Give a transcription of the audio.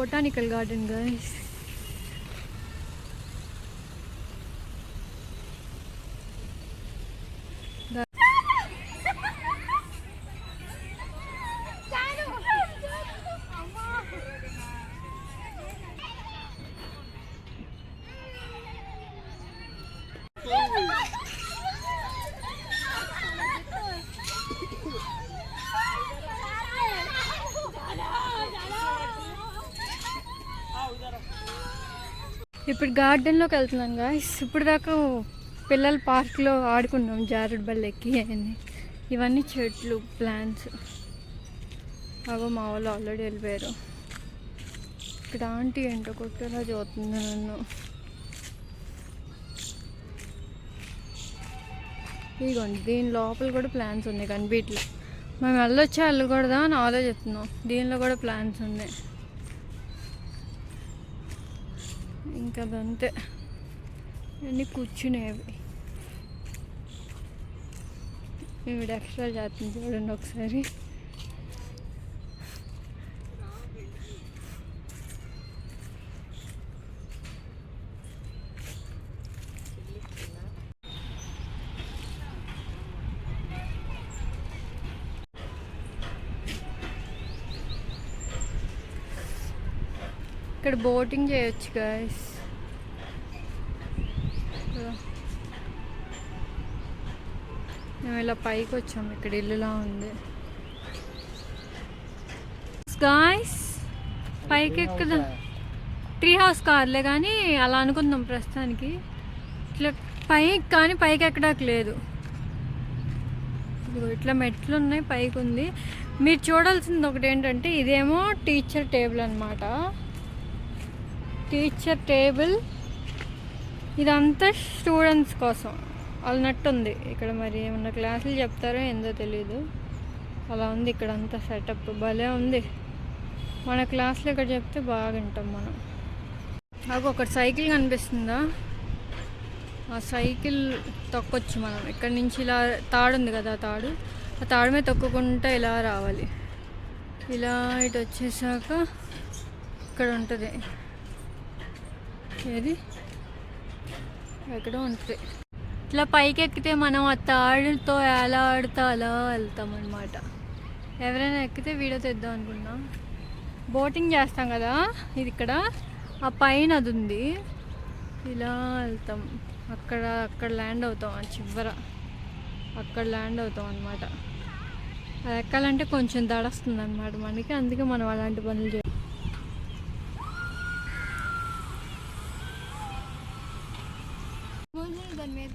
Botanical garden guys. ఇప్పుడు గార్డెన్లోకి వెళ్తున్నాను guys. ఇప్పుడు దాకా పిల్లల పార్క్లో ఆడుకున్నాం, జారుడు బల్ల ఎక్కి అని. ఇవన్నీ చెట్లు, ప్లాంట్స్. అవో మా వాళ్ళు ఆల్రెడీ వెళ్ళిపోయారు. ఇక్కడ ఆంటీ ఏంటో కొట్టేలా చూస్తుంది నన్ను. ఇదిగోండి, దీని లోపల కూడా ప్లాంట్స్ ఉన్నాయి కనిపించలే. మేము వెళ్ళొచ్చా వెళ్ళకూడదా అని ఆలోచిస్తున్నాం. దీనిలో కూడా ప్లాంట్స్ ఉన్నాయి. ఇంకా అదంతే, అన్నీ కూర్చునేవి. ఈవిడ ఎక్స్ట్రా చేస్తుంది చూడండి ఒకసారి. ఇక్కడ బోటింగ్ చేయొచ్చు గాయస్. మేము ఇలా పైకి వచ్చాము, ఇక్కడ ఇల్లులా ఉంది గాయస్. పైకి ఎక్కదా ట్రీ హౌస్ కార్లే కానీ అలా అనుకుందాం ప్రస్తుతానికి. ఇట్లా పైకి కానీ పైకి ఎక్కడానికి లేదు. ఇట్లా మెట్లు ఉన్నాయి, పైకి ఉంది. మీరు చూడాల్సింది ఒకటి ఏంటంటే, ఇదేమో టీచర్ టేబుల్ అనమాట. టీచర్ టేబుల్ ఇదంతా స్టూడెంట్స్ కోసం అన్నట్టుంది. ఇక్కడ మరి ఏమన్నా క్లాసులు చెప్తారో ఏందో తెలీదు, అలా ఉంది ఇక్కడ అంతా సెటప్. భలే ఉంది. మన క్లాస్లో ఇక్కడ చెప్తే బాగా వింటాం మనం. నాకు ఒకటి సైకిల్ కనిపిస్తుందా, ఆ సైకిల్ తొక్కొచ్చు మనం. ఇక్కడ నుంచి ఇలా తాడు ఉంది కదా, ఆ తాడు మీద తొక్కుకుంటా ఇలా రావాలి. ఇలా ఇటు వచ్చేసాక ఇక్కడ ఉంటుంది, ఏది ఎక్కడో ఉంటుంది. ఇట్లా పైకి ఎక్కితే మనం ఆ తాడుతో ఎలా ఆడుతా అలా వెళ్తాం అనమాట. ఎవరైనా ఎక్కితే వీడియో తెద్దాం అనుకున్నా. బోటింగ్ చేస్తాం కదా, ఇది ఇక్కడ ఆ పైన అది ఉంది. ఇలా వెళ్తాం, అక్కడ ల్యాండ్ అవుతాం. ఆ చివర అక్కడ ల్యాండ్ అవుతాం అనమాట. అది ఎక్కాలంటే కొంచెం దడస్తుంది అనమాట మనకి, అందుకే మనం అలాంటి పనులు చేయాలి. దాని మీద